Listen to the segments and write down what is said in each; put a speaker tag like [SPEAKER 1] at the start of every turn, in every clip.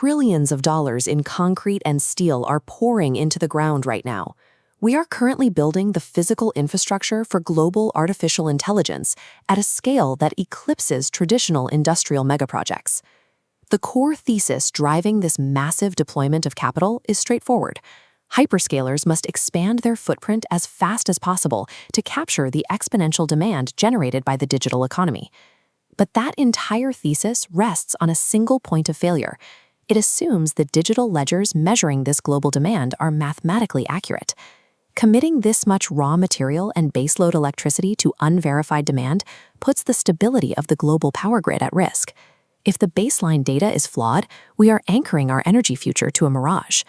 [SPEAKER 1] trillions of dollars in concrete and steel are pouring into the ground right now. We are currently building the physical infrastructure for global artificial intelligence at a scale that eclipses traditional industrial megaprojects. The core thesis driving this massive deployment of capital is straightforward. Hyperscalers must expand their footprint as fast as possible to capture the exponential demand generated by the digital economy. But that entire thesis rests on a single point of failure. It assumes the digital ledgers measuring this global demand are mathematically accurate. Committing this much raw material and baseload electricity to unverified demand puts the stability of the global power grid at risk. If the baseline data is flawed, we are anchoring our energy future to a mirage.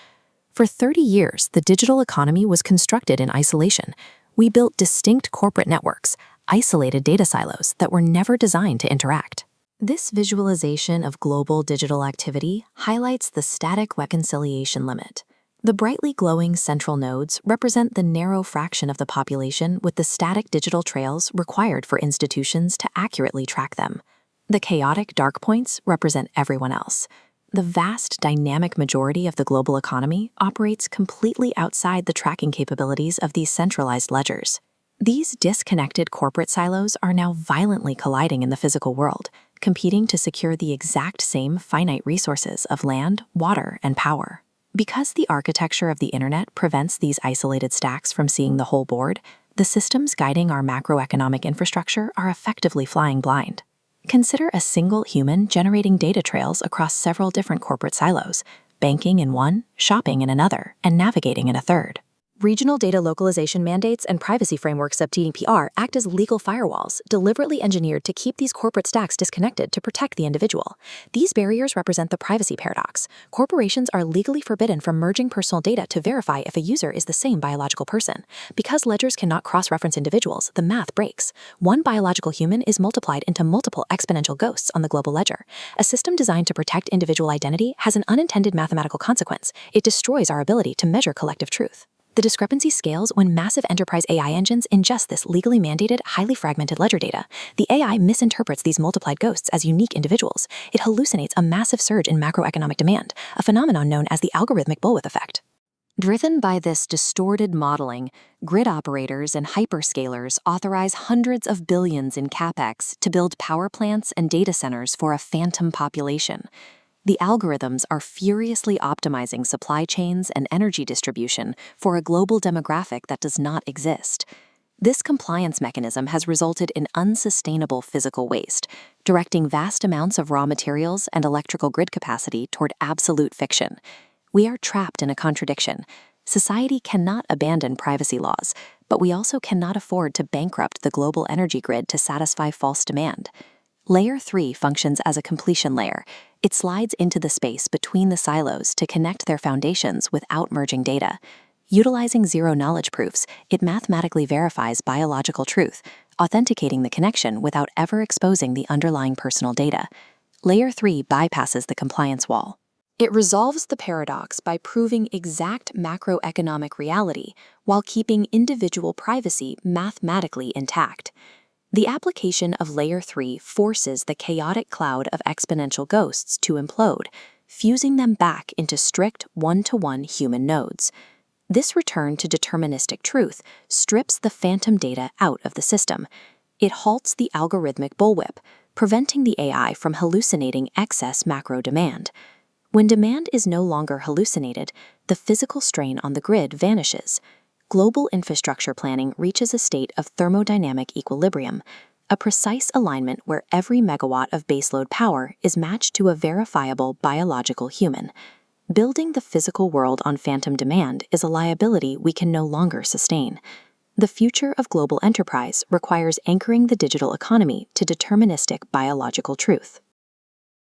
[SPEAKER 1] For 30 years, the digital economy was constructed in isolation. We built distinct corporate networks, isolated data silos that were never designed to interact. This visualization of global digital activity highlights the static reconciliation limit. The brightly glowing central nodes represent the narrow fraction of the population with the static digital trails required for institutions to accurately track them. The chaotic dark points represent everyone else. The vast dynamic majority of the global economy operates completely outside the tracking capabilities of these centralized ledgers. These disconnected corporate silos are now violently colliding in the physical world, competing to secure the exact same finite resources of land, water, and power. Because the architecture of the internet prevents these isolated stacks from seeing the whole board, the systems guiding our macroeconomic infrastructure are effectively flying blind. Consider a single human generating data trails across several different corporate silos, banking in one, shopping in another, and navigating in a third. Regional data localization mandates and privacy frameworks of GDPR act as legal firewalls, deliberately engineered to keep these corporate stacks disconnected to protect the individual. These barriers represent the privacy paradox. Corporations are legally forbidden from merging personal data to verify if a user is the same biological person. Because ledgers cannot cross-reference individuals, the math breaks. One biological human is multiplied into multiple exponential ghosts on the global ledger. A system designed to protect individual identity has an unintended mathematical consequence. It destroys our ability to measure collective truth. The discrepancy scales when massive enterprise AI engines ingest this legally mandated, highly fragmented ledger data. The AI misinterprets these multiplied ghosts as unique individuals. It hallucinates a massive surge in macroeconomic demand, a phenomenon known as the Algorithmic Bullwhip Effect. Driven by this distorted modeling, grid operators and hyperscalers authorize hundreds of billions in CapEx to build power plants and data centers for a phantom population. The algorithms are furiously optimizing supply chains and energy distribution for a global demographic that does not exist. This compliance mechanism has resulted in unsustainable physical waste, directing vast amounts of raw materials and electrical grid capacity toward absolute fiction. We are trapped in a contradiction. Society cannot abandon privacy laws, but we also cannot afford to bankrupt the global energy grid to satisfy false demand. Layer 3 functions as a completion layer. It slides into the space between the silos to connect their foundations without merging data. Utilizing zero-knowledge proofs, it mathematically verifies biological truth, authenticating the connection without ever exposing the underlying personal data. Layer 3 bypasses the compliance wall. It resolves the paradox by proving exact macroeconomic reality while keeping individual privacy mathematically intact. The application of Layer 3 forces the chaotic cloud of exponential ghosts to implode, fusing them back into strict one-to-one human nodes. This return to deterministic truth strips the phantom data out of the system. It halts the algorithmic bullwhip, preventing the AI from hallucinating excess macro demand. When demand is no longer hallucinated, the physical strain on the grid vanishes. Global infrastructure planning reaches a state of thermodynamic equilibrium, a precise alignment where every megawatt of baseload power is matched to a verifiable biological human. Building the physical world on phantom demand is a liability we can no longer sustain. The future of global enterprise requires anchoring the digital economy to deterministic biological truth.